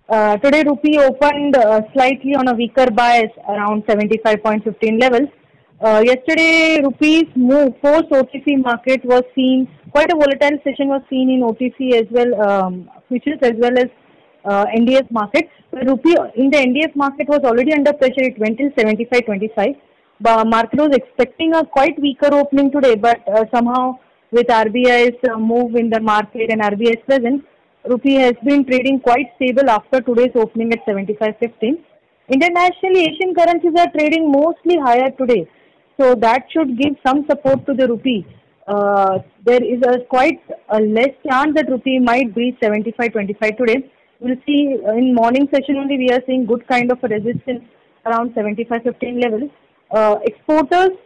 Today rupee opened slightly on a weaker bias around 75.15 levels. Yesterday rupee's move post OTC market was seen, quite a volatile session was seen in OTC as well, futures as well as NDF market. The rupee in the NDF market was already under pressure. It went till 75.25. The market was expecting a quite weaker opening today, but somehow with RBI's move in the market and RBI's presence, rupee has been trading quite stable after today's opening at 75.15. Internationally, Asian currencies are trading mostly higher today, so that should give some support to the rupee. There is a quite a less chance that rupee might breach 75.25 today. We'll see in morning session only. We are seeing good kind of a resistance around 75.15 levels. Exporters,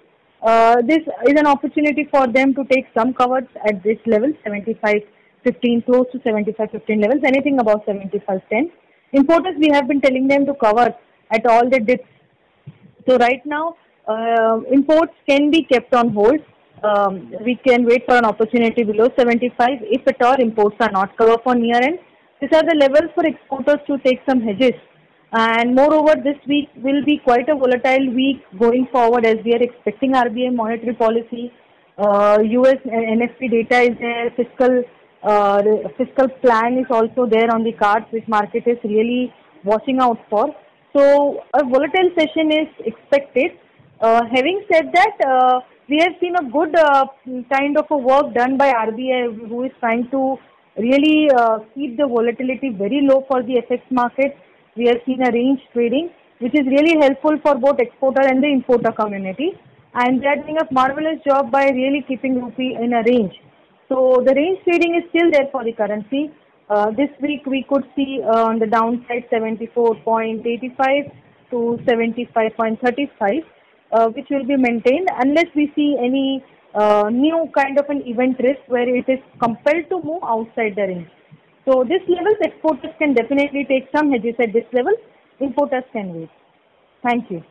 this is an opportunity for them to take some covers at this level, 75.15, close to 75.15 levels, anything above 75.10. Importers, we have been telling them to cover at all the dips. So right now, imports can be kept on hold. We can wait for an opportunity below 75 if at all imports are not covered for near end. These are the levels for exporters to take some hedges. And moreover, this week will be quite a volatile week going forward as we are expecting RBI monetary policy. US NFP data is there, fiscal plan is also there on the cards, which market is really watching out for. So a volatile session is expected. Having said that, we have seen a good kind of a work done by RBI, who is trying to really keep the volatility very low for the FX market. We have seen a range trading, which is really helpful for both exporter and the importer community. And they are doing a marvelous job by really keeping rupee in a range. So the range trading is still there for the currency. This week we could see on the downside 74.85 to 75.35, which will be maintained unless we see any new kind of an event risk where it is compelled to move outside the range. So this levels, exporters can definitely take some hedges at this level. Importers can wait. Thank you.